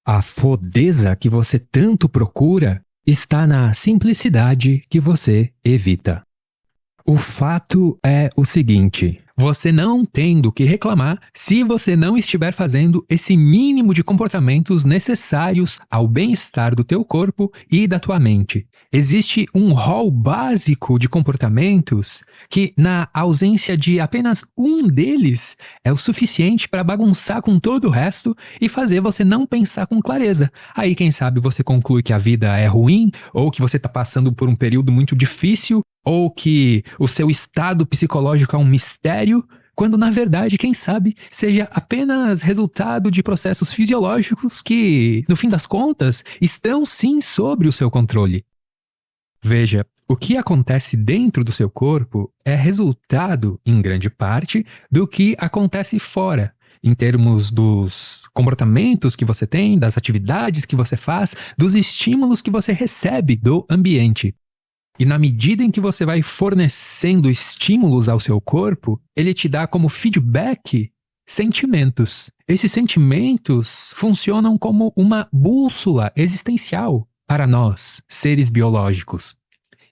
A fodeza que você tanto procura está na simplicidade que você evita. O fato é o seguinte: você não tem do que reclamar se você não estiver fazendo esse mínimo de comportamentos necessários ao bem-estar do teu corpo e da tua mente. Existe um rol básico de comportamentos que, na ausência de apenas um deles, é o suficiente para bagunçar com todo o resto e fazer você não pensar com clareza. Aí, quem sabe, você conclui que a vida é ruim, ou que você está passando por um período muito difícil, ou que o seu estado psicológico é um mistério, quando na verdade, quem sabe, seja apenas resultado de processos fisiológicos que, no fim das contas, estão sim sob o seu controle. Veja, o que acontece dentro do seu corpo é resultado, em grande parte, do que acontece fora, em termos dos comportamentos que você tem, das atividades que você faz, dos estímulos que você recebe do ambiente. E na medida em que você vai fornecendo estímulos ao seu corpo, ele te dá como feedback sentimentos. Esses sentimentos funcionam como uma bússola existencial para nós, seres biológicos.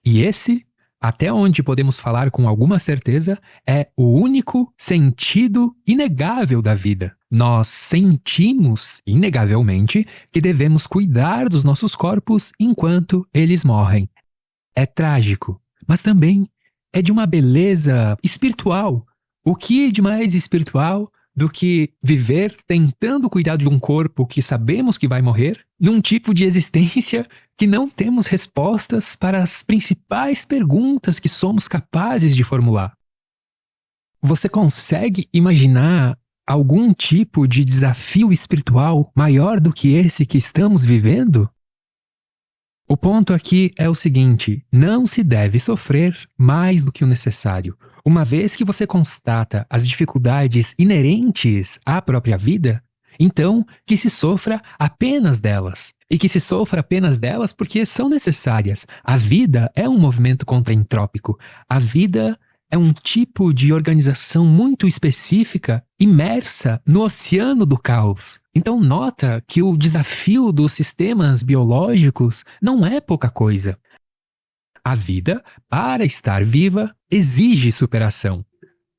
E esse, até onde podemos falar com alguma certeza, é o único sentido inegável da vida. Nós sentimos, inegavelmente, que devemos cuidar dos nossos corpos enquanto eles morrem. É trágico, mas também é de uma beleza espiritual. O que é de mais espiritual do que viver tentando cuidar de um corpo que sabemos que vai morrer, num tipo de existência que não temos respostas para as principais perguntas que somos capazes de formular? Você consegue imaginar algum tipo de desafio espiritual maior do que esse que estamos vivendo? O ponto aqui é o seguinte: não se deve sofrer mais do que o necessário. Uma vez que você constata as dificuldades inerentes à própria vida, então que se sofra apenas delas. E que se sofra apenas delas porque são necessárias. A vida é um movimento contraentrópico. A vida é um tipo de organização muito específica, imersa no oceano do caos. Então nota que o desafio dos sistemas biológicos não é pouca coisa. A vida, para estar viva, exige superação.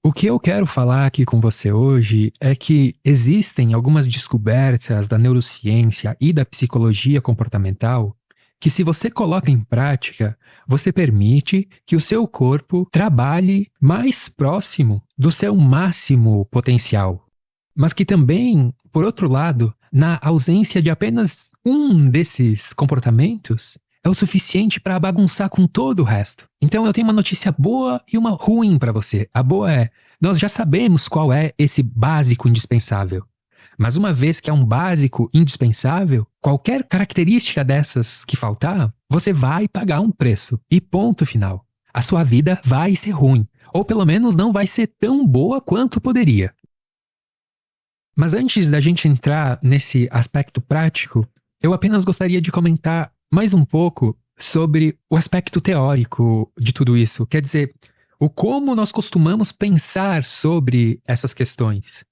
O que eu quero falar aqui com você hoje é que existem algumas descobertas da neurociência e da psicologia comportamental que, se você coloca em prática, você permite que o seu corpo trabalhe mais próximo do seu máximo potencial. Mas que também, por outro lado, na ausência de apenas um desses comportamentos, é o suficiente para bagunçar com todo o resto. Então eu tenho uma notícia boa e uma ruim para você. A boa é, nós já sabemos qual é esse básico indispensável. Mas uma vez que é um básico indispensável, qualquer característica dessas que faltar, você vai pagar um preço. E ponto final. A sua vida vai ser ruim. Ou pelo menos não vai ser tão boa quanto poderia. Mas antes da gente entrar nesse aspecto prático, eu apenas gostaria de comentar mais um pouco sobre o aspecto teórico de tudo isso. Quer dizer, o como nós costumamos pensar sobre essas questões.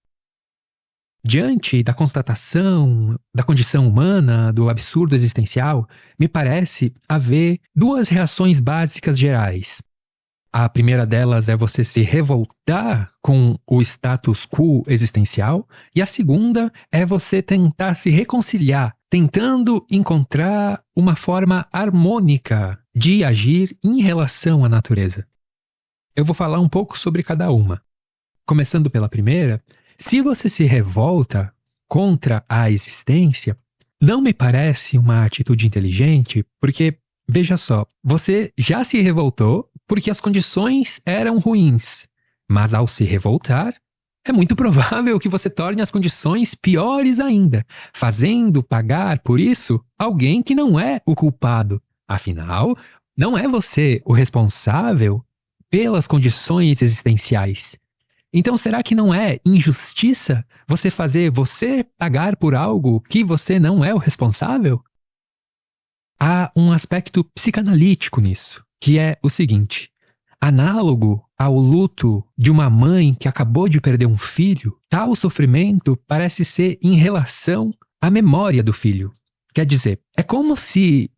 Diante da constatação da condição humana, do absurdo existencial, me parece haver duas reações básicas gerais. A primeira delas é você se revoltar com o status quo existencial, e a segunda é você tentar se reconciliar, tentando encontrar uma forma harmônica de agir em relação à natureza. Eu vou falar um pouco sobre cada uma. Começando pela primeira, se você se revolta contra a existência, não me parece uma atitude inteligente, porque, veja só, você já se revoltou porque as condições eram ruins, mas ao se revoltar, é muito provável que você torne as condições piores ainda, fazendo pagar por isso alguém que não é o culpado. Afinal, não é você o responsável pelas condições existenciais. Então, será que não é injustiça você fazer você pagar por algo que você não é o responsável? Há um aspecto psicanalítico nisso, que é o seguinte: análogo ao luto de uma mãe que acabou de perder um filho, tal sofrimento parece ser em relação a memória do filho. Quer dizer, é como se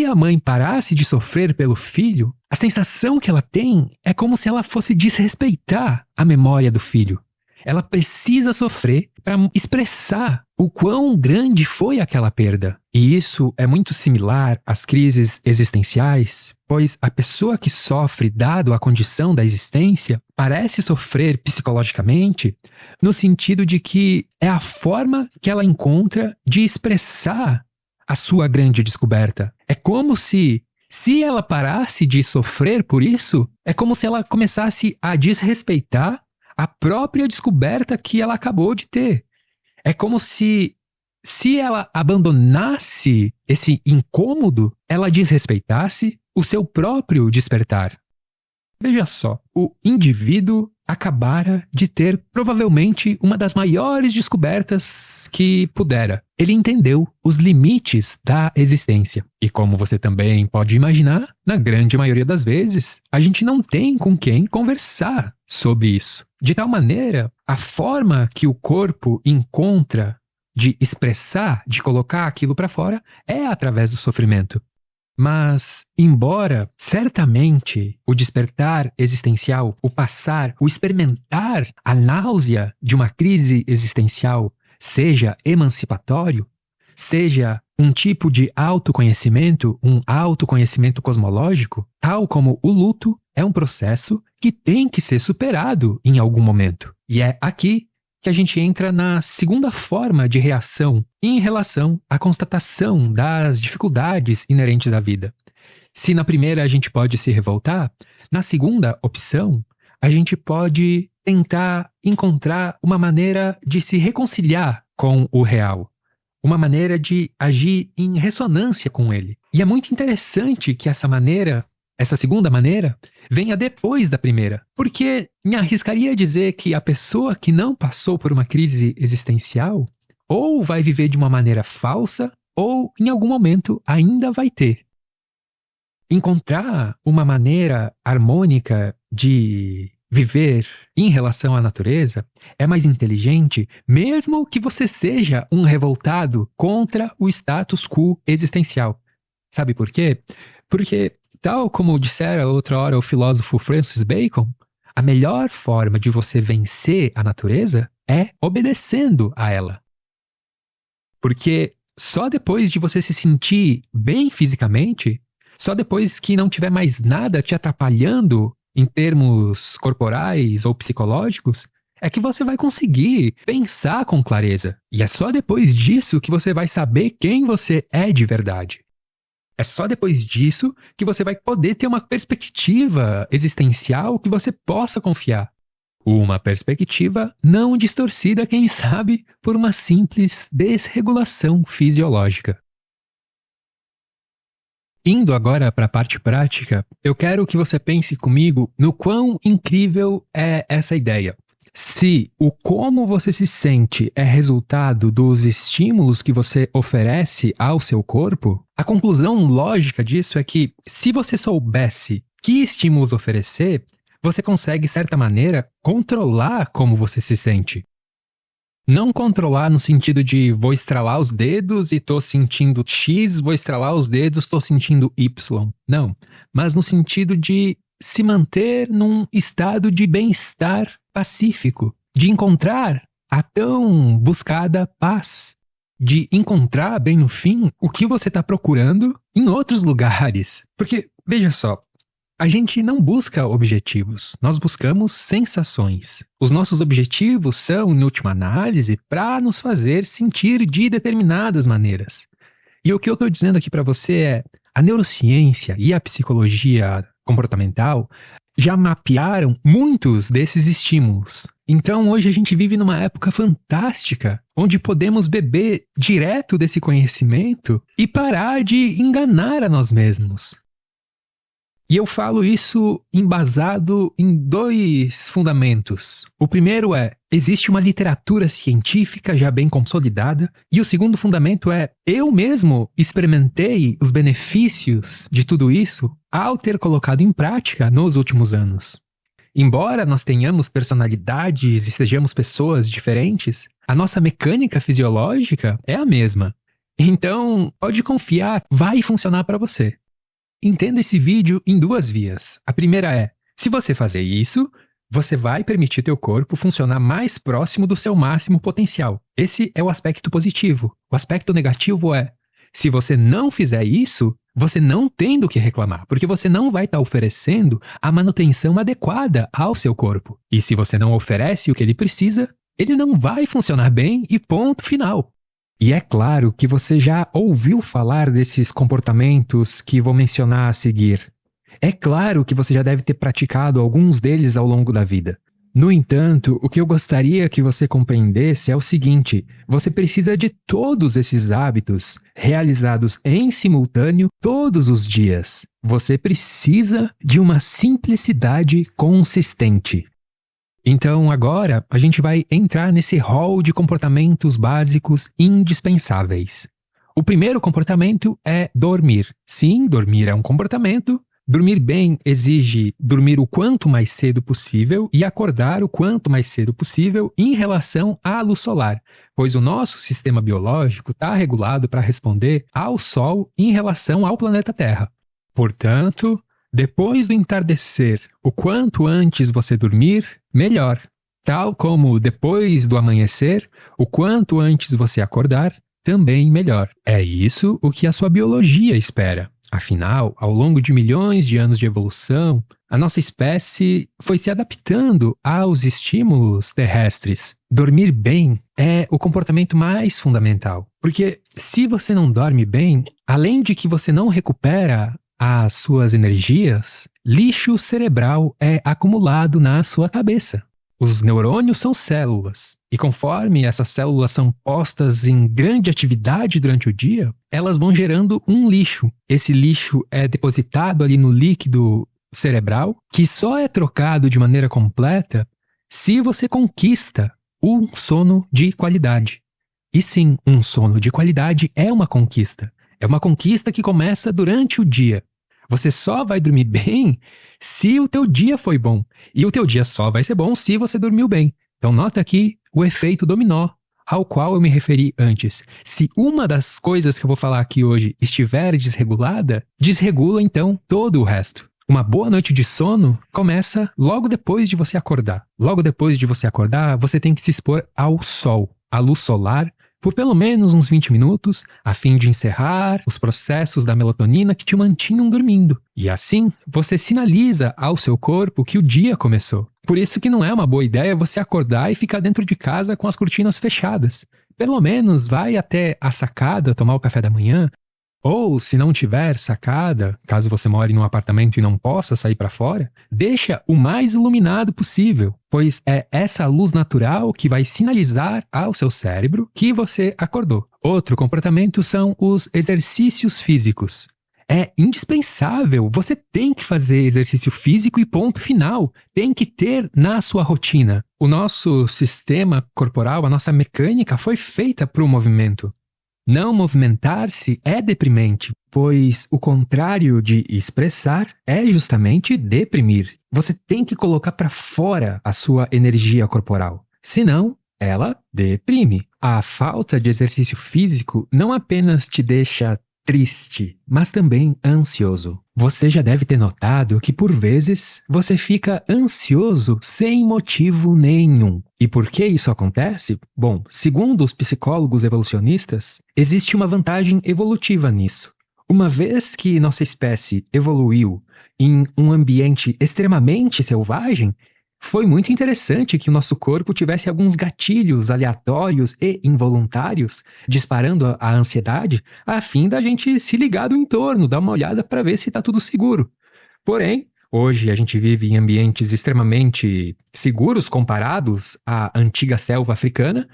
a mãe parasse de sofrer pelo filho, a sensação que ela tem é como se ela fosse desrespeitar a memória do filho. Ela precisa sofrer para expressar o quão grande foi aquela perda. E isso é muito similar às crises existenciais, pois a pessoa que sofre dado a condição da existência parece sofrer psicologicamente no sentido de que é a forma que ela encontra de expressar a sua grande descoberta. É como se ela parasse de sofrer por isso, é como se ela começasse a desrespeitar a própria descoberta que ela acabou de ter. É como se ela abandonasse esse incômodo, ela desrespeitasse o seu próprio despertar. Veja só, o indivíduo acabara de ter provavelmente uma das maiores descobertas que pudera. Ele entendeu os limites da existência. E como você também pode imaginar, na grande maioria das vezes, a gente não tem com quem conversar sobre isso. De tal maneira, a forma que o corpo encontra de expressar, de colocar aquilo para fora, é através do sofrimento. Mas, embora certamente o despertar existencial, o passar, o experimentar a náusea de uma crise existencial seja emancipatório, seja um tipo de autoconhecimento, um autoconhecimento cosmológico, tal como o luto é um processo que tem que ser superado em algum momento. E é aqui que a gente entra na segunda forma de reação em relação à constatação das dificuldades inerentes à vida. Se na primeira a gente pode se revoltar, na segunda opção, a gente pode tentar encontrar uma maneira de se reconciliar com o real, uma maneira de agir em ressonância com ele. E é muito interessante que essa segunda maneira venha depois da primeira, porque me arriscaria a dizer que a pessoa que não passou por uma crise existencial ou vai viver de uma maneira falsa ou em algum momento ainda vai ter. Encontrar uma maneira harmônica de viver em relação à natureza é mais inteligente, mesmo que você seja um revoltado contra o status quo existencial. Sabe por quê? Porque, tal como dissera outra hora o filósofo Francis Bacon, a melhor forma de você vencer a natureza é obedecendo a ela. Porque só depois de você se sentir bem fisicamente, só depois que não tiver mais nada te atrapalhando em termos corporais ou psicológicos, é que você vai conseguir pensar com clareza. E é só depois disso que você vai saber quem você é de verdade. É só depois disso que você vai poder ter uma perspectiva existencial que você possa confiar. Uma perspectiva não distorcida, quem sabe, por uma simples desregulação fisiológica. Indo agora para a parte prática, eu quero que você pense comigo no quão incrível é essa ideia. Se o como você se sente é resultado dos estímulos que você oferece ao seu corpo, a conclusão lógica disso é que, se você soubesse que estímulos oferecer, você consegue, de certa maneira, controlar como você se sente. Não controlar no sentido de vou estralar os dedos e tô sentindo X, vou estralar os dedos, tô sentindo Y. Não, mas no sentido de se manter num estado de bem-estar pacífico, de encontrar a tão buscada paz, de encontrar bem no fim o que você está procurando em outros lugares. Porque, veja só, a gente não busca objetivos, nós buscamos sensações. Os nossos objetivos são, em última análise, para nos fazer sentir de determinadas maneiras. E o que eu estou dizendo aqui para você é, a neurociência e a psicologia comportamental já mapearam muitos desses estímulos. Então hoje a gente vive numa época fantástica, onde podemos beber direto desse conhecimento e parar de enganar a nós mesmos. E eu falo isso embasado em dois fundamentos. O primeiro é, existe uma literatura científica já bem consolidada, e o segundo fundamento é, eu mesmo experimentei os benefícios de tudo isso ao ter colocado em prática nos últimos anos. Embora nós tenhamos personalidades e sejamos pessoas diferentes, A nossa mecânica fisiológica é a mesma. Então, pode confiar, vai funcionar para você. Entenda esse vídeo em 2 vias. A primeira é, se você fazer isso, você vai permitir teu corpo funcionar mais próximo do seu máximo potencial. Esse é o aspecto positivo. O aspecto negativo é, se você não fizer isso, você não tem do que reclamar, porque você não vai estar oferecendo a manutenção adequada ao seu corpo. E se você não oferece o que ele precisa, ele não vai funcionar bem e ponto final. E é claro que você já ouviu falar desses comportamentos que vou mencionar a seguir. É claro que você já deve ter praticado alguns deles ao longo da vida. No entanto, o que eu gostaria que você compreendesse é o seguinte: você precisa de todos esses hábitos realizados em simultâneo todos os dias. Você precisa de uma simplicidade consistente. Então agora a gente vai entrar nesse rol de comportamentos básicos indispensáveis. O primeiro comportamento é dormir. Sim, dormir é um comportamento. Dormir bem exige dormir o quanto mais cedo possível e acordar o quanto mais cedo possível em relação à luz solar, pois o nosso sistema biológico está regulado para responder ao Sol em relação ao planeta Terra. Portanto, depois do entardecer, o quanto antes você dormir, melhor. Tal como depois do amanhecer, o quanto antes você acordar, também melhor. É isso o que a sua biologia espera. Afinal, ao longo de milhões de anos de evolução, a nossa espécie foi se adaptando aos estímulos terrestres. Dormir bem é o comportamento mais fundamental, porque se você não dorme bem, além de que você não recupera as suas energias, lixo cerebral é acumulado na sua cabeça. Os neurônios são células, e conforme essas células são postas em grande atividade durante o dia, elas vão gerando um lixo. Esse lixo é depositado ali no líquido cerebral, que só é trocado de maneira completa se você conquista um sono de qualidade. E sim, um sono de qualidade é uma conquista. É uma conquista que começa durante o dia. Você só vai dormir bem se o teu dia foi bom. E o teu dia só vai ser bom se você dormiu bem. Então nota aqui o efeito dominó, ao qual eu me referi antes. Se uma das coisas que eu vou falar aqui hoje estiver desregulada, desregula então todo o resto. Uma boa noite de sono começa logo depois de você acordar. Logo depois de você acordar, você tem que se expor ao sol, à luz solar, por pelo menos uns 20 minutos, a fim de encerrar os processos da melatonina que te mantinham dormindo. E assim, você sinaliza ao seu corpo que o dia começou. Por isso que não é uma boa ideia você acordar e ficar dentro de casa com as cortinas fechadas. Pelo menos vai até a sacada tomar o café da manhã. Ou, se não tiver sacada, caso você more num apartamento e não possa sair para fora, deixa o mais iluminado possível, pois é essa luz natural que vai sinalizar ao seu cérebro que você acordou. Outro comportamento são os exercícios físicos. É indispensável, você tem que fazer exercício físico e ponto final. Tem que ter na sua rotina. O nosso sistema corporal, a nossa mecânica foi feita para o movimento. Não movimentar-se é deprimente, pois o contrário de expressar é justamente deprimir. Você tem que colocar para fora a sua energia corporal, senão ela deprime. A falta de exercício físico não apenas te deixa triste, mas também ansioso. Você já deve ter notado que por vezes você fica ansioso sem motivo nenhum. E por que isso acontece? Bom, segundo os psicólogos evolucionistas, existe uma vantagem evolutiva nisso. Uma vez que nossa espécie evoluiu em um ambiente extremamente selvagem, foi muito interessante que o nosso corpo tivesse alguns gatilhos aleatórios e involuntários disparando a ansiedade a fim da gente se ligar do entorno, dar uma olhada para ver se está tudo seguro. Porém, hoje a gente vive em ambientes extremamente seguros comparados à antiga selva africana,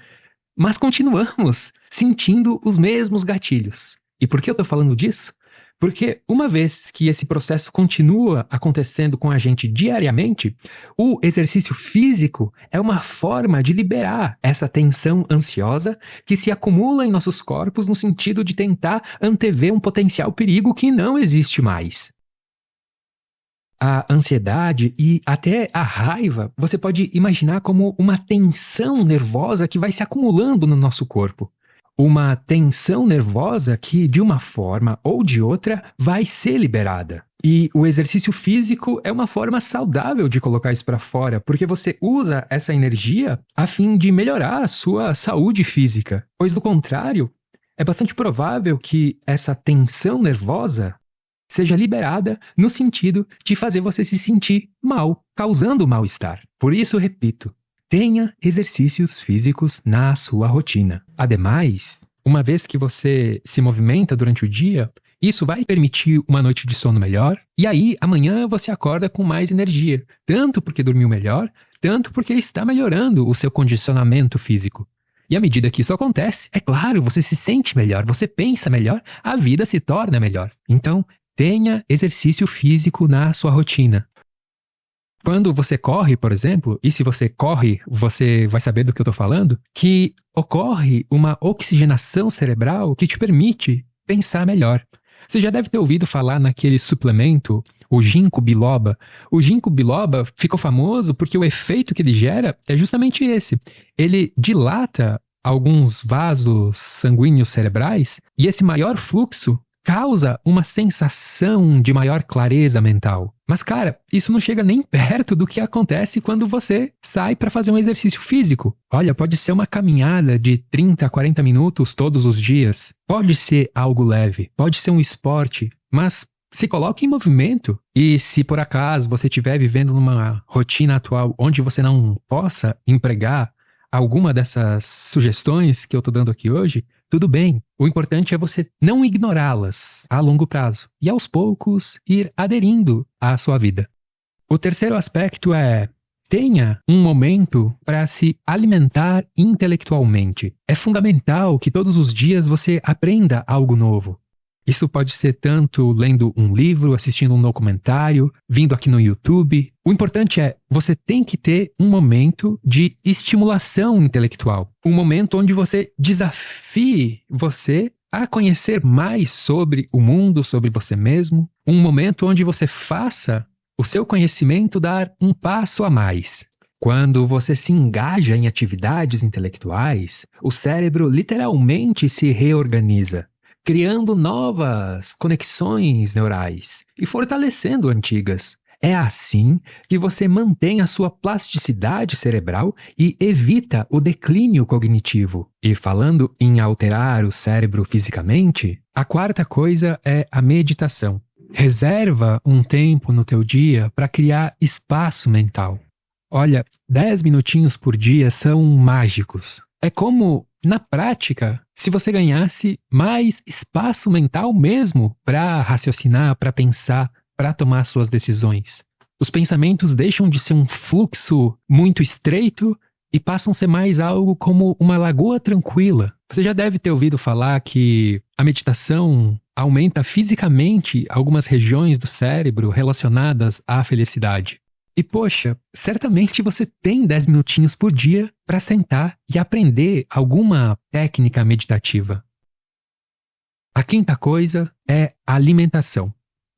mas continuamos sentindo os mesmos gatilhos. E por que eu estou falando disso? Porque uma vez que esse processo continua acontecendo com a gente diariamente, o exercício físico é uma forma de liberar essa tensão ansiosa que se acumula em nossos corpos no sentido de tentar antever um potencial perigo que não existe mais. a ansiedade e até a raiva, você pode imaginar como uma tensão nervosa que vai se acumulando no nosso corpo. Uma tensão nervosa que, de uma forma ou de outra, vai ser liberada. E o exercício físico é uma forma saudável de colocar isso para fora, porque você usa essa energia a fim de melhorar a sua saúde física. Pois, do contrário, é bastante provável que essa tensão nervosa seja liberada no sentido de fazer você se sentir mal, causando mal-estar. Por isso, repito, tenha exercícios físicos na sua rotina. Ademais, uma vez que você se movimenta durante o dia, isso vai permitir uma noite de sono melhor, e aí amanhã você acorda com mais energia, tanto porque dormiu melhor, tanto porque está melhorando o seu condicionamento físico. E à medida que isso acontece, é claro, você se sente melhor, você pensa melhor, a vida se torna melhor. Então, tenha exercício físico na sua rotina. Quando você corre, por exemplo, e se você corre, você vai saber do que eu estou falando, que ocorre uma oxigenação cerebral que te permite pensar melhor. Você já deve ter ouvido falar naquele suplemento, o ginkgo biloba. O ginkgo biloba ficou famoso porque o efeito que ele gera é justamente esse. Ele dilata alguns vasos sanguíneos cerebrais e esse maior fluxo causa uma sensação de maior clareza mental. Mas, cara, isso não chega nem perto do que acontece quando você sai para fazer um exercício físico. Olha, pode ser uma caminhada de 30 a 40 minutos todos os dias. Pode ser algo leve, pode ser um esporte, mas se coloque em movimento. E se por acaso você estiver vivendo numa rotina atual onde você não possa empregar alguma dessas sugestões que eu estou dando aqui hoje, tudo bem. O importante é você não ignorá-las a longo prazo e aos poucos ir aderindo à sua vida. O terceiro aspecto é: tenha um momento para se alimentar intelectualmente. É fundamental que todos os dias você aprenda algo novo. Isso pode ser tanto lendo um livro, assistindo um documentário, vindo aqui no YouTube. O importante é, você tem que ter um momento de estimulação intelectual. Um momento onde você desafie você a conhecer mais sobre o mundo, sobre você mesmo. Um momento onde você faça o seu conhecimento dar um passo a mais. Quando você se engaja em atividades intelectuais, o cérebro literalmente se reorganiza, criando novas conexões neurais e fortalecendo antigas. É assim que você mantém a sua plasticidade cerebral e evita o declínio cognitivo. E falando em alterar o cérebro fisicamente, a quarta coisa é a meditação. Reserva um tempo no teu dia para criar espaço mental. Olha, 10 minutinhos por dia são mágicos. É como, na prática, se você ganhasse mais espaço mental mesmo para raciocinar, para pensar, para tomar suas decisões. Os pensamentos deixam de ser um fluxo muito estreito e passam a ser mais algo como uma lagoa tranquila. Você já deve ter ouvido falar que a meditação aumenta fisicamente algumas regiões do cérebro relacionadas à felicidade. E poxa, certamente você tem 10 minutinhos por dia para sentar e aprender alguma técnica meditativa. A quinta coisa é a alimentação.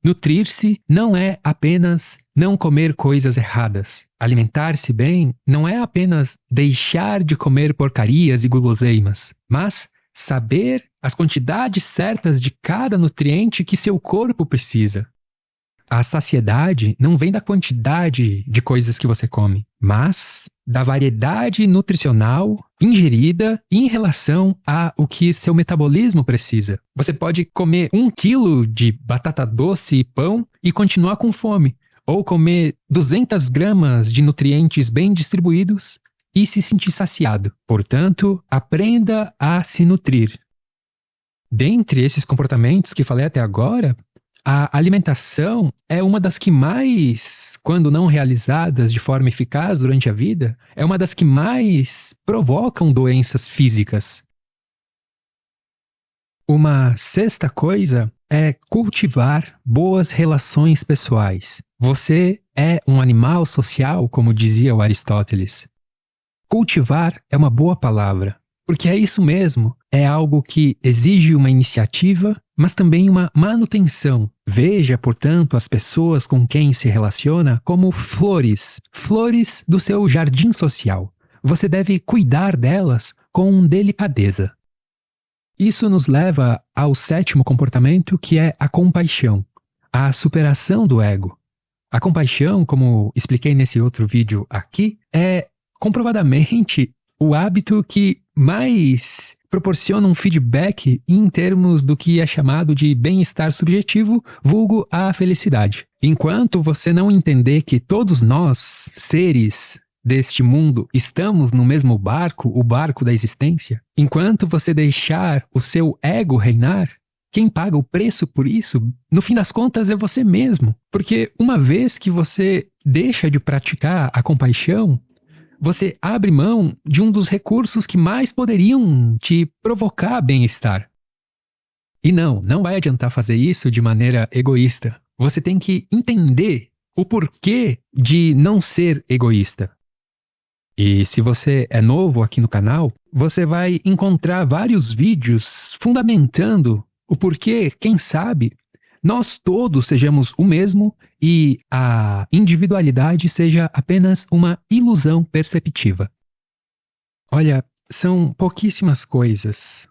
Nutrir-se não é apenas não comer coisas erradas. Alimentar-se bem não é apenas deixar de comer porcarias e guloseimas, mas saber as quantidades certas de cada nutriente que seu corpo precisa. A saciedade não vem da quantidade de coisas que você come, mas da variedade nutricional ingerida em relação a o que seu metabolismo precisa. Você pode comer 1 quilo de batata doce e pão e continuar com fome, ou comer 200 gramas de nutrientes bem distribuídos e se sentir saciado. Portanto, aprenda a se nutrir. Dentre esses comportamentos que falei até agora, a alimentação é uma das que mais, quando não realizadas de forma eficaz durante a vida, é uma das que mais provocam doenças físicas. Uma sexta coisa é cultivar boas relações pessoais. Você é um animal social, como dizia o Aristóteles. Cultivar é uma boa palavra. Porque é isso mesmo, é algo que exige uma iniciativa, mas também uma manutenção. Veja, portanto, as pessoas com quem se relaciona como flores, flores do seu jardim social. Você deve cuidar delas com delicadeza. Isso nos leva ao 7º comportamento, que é a compaixão, a superação do ego. A compaixão, como expliquei nesse outro vídeo aqui, é comprovadamente o hábito que mais proporciona um feedback em termos do que é chamado de bem-estar subjetivo, vulgo a felicidade. Enquanto você não entender que todos nós, seres deste mundo, estamos no mesmo barco, o barco da existência, enquanto você deixar o seu ego reinar, quem paga o preço por isso, no fim das contas, é você mesmo. Porque uma vez que você deixa de praticar a compaixão, você abre mão de um dos recursos que mais poderiam te provocar bem-estar. E não vai adiantar fazer isso de maneira egoísta. Você tem que entender o porquê de não ser egoísta. E se você é novo aqui no canal, você vai encontrar vários vídeos fundamentando o porquê, quem sabe, nós todos sejamos o mesmo e a individualidade seja apenas uma ilusão perceptiva. Olha, são pouquíssimas coisas,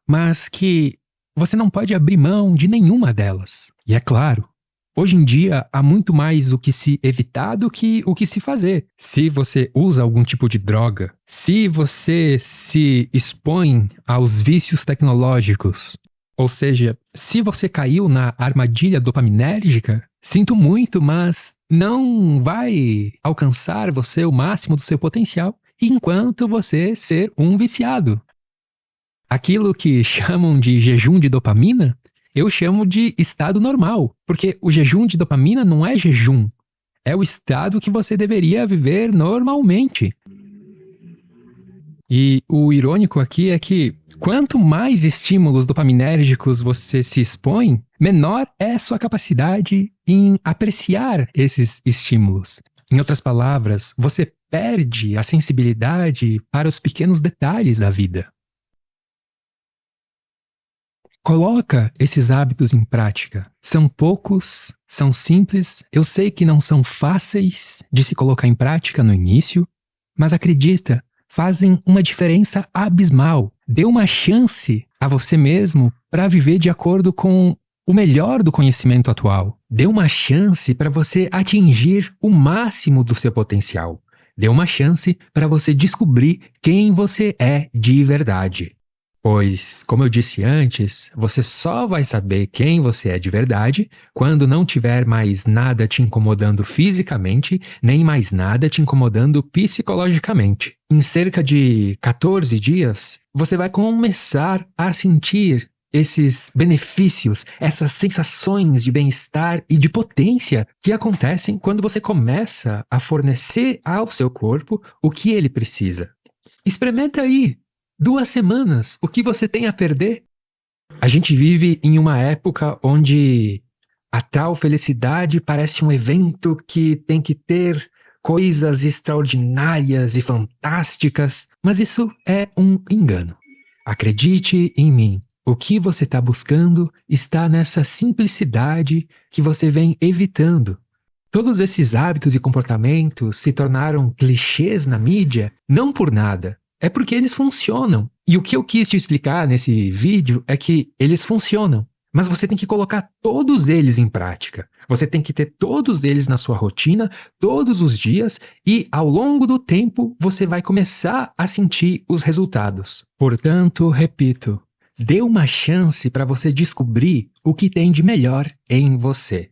mas que você não pode abrir mão de nenhuma delas. E é claro, hoje em dia há muito mais o que se evitar do que o que se fazer. Se você usa algum tipo de droga, se você se expõe aos vícios tecnológicos, ou seja, se você caiu na armadilha dopaminérgica, sinto muito, mas não vai alcançar você o máximo do seu potencial enquanto você ser um viciado. Aquilo que chamam de jejum de dopamina, eu chamo de estado normal, porque o jejum de dopamina não é jejum, é o estado que você deveria viver normalmente. E o irônico aqui é que quanto mais estímulos dopaminérgicos você se expõe, menor é sua capacidade em apreciar esses estímulos. Em outras palavras, você perde a sensibilidade para os pequenos detalhes da vida. Coloca esses hábitos em prática. São poucos, são simples, eu sei que não são fáceis de se colocar em prática no início, mas acredita, fazem uma diferença abismal. Dê uma chance a você mesmo para viver de acordo com o melhor do conhecimento atual. Dê uma chance para você atingir o máximo do seu potencial. Dê uma chance para você descobrir quem você é de verdade. Pois, como eu disse antes, você só vai saber quem você é de verdade quando não tiver mais nada te incomodando fisicamente, nem mais nada te incomodando psicologicamente. Em cerca de 14 dias, você vai começar a sentir esses benefícios, essas sensações de bem-estar e de potência que acontecem quando você começa a fornecer ao seu corpo o que ele precisa. Experimenta aí! 2 semanas, o que você tem a perder? A gente vive em uma época onde a tal felicidade parece um evento que tem que ter coisas extraordinárias e fantásticas, mas isso é um engano. Acredite em mim, o que você está buscando está nessa simplicidade que você vem evitando. Todos esses hábitos e comportamentos se tornaram clichês na mídia não por nada. É porque eles funcionam. E o que eu quis te explicar nesse vídeo é que eles funcionam. Mas você tem que colocar todos eles em prática. Você tem que ter todos eles na sua rotina, todos os dias, e ao longo do tempo você vai começar a sentir os resultados. Portanto, repito, dê uma chance para você descobrir o que tem de melhor em você.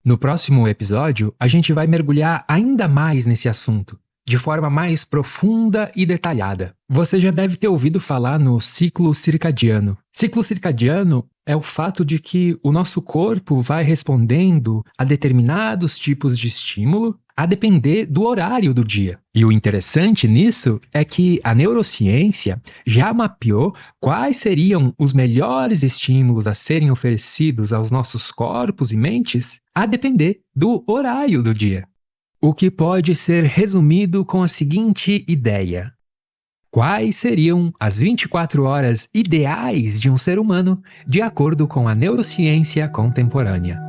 No próximo episódio, a gente vai mergulhar ainda mais nesse assunto, de forma mais profunda e detalhada. Você já deve ter ouvido falar no ciclo circadiano. Ciclo circadiano é o fato de que o nosso corpo vai respondendo a determinados tipos de estímulo a depender do horário do dia. E o interessante nisso é que a neurociência já mapeou quais seriam os melhores estímulos a serem oferecidos aos nossos corpos e mentes a depender do horário do dia. O que pode ser resumido com a seguinte ideia: Quais seriam as 24 horas ideais de um ser humano de acordo com a neurociência contemporânea?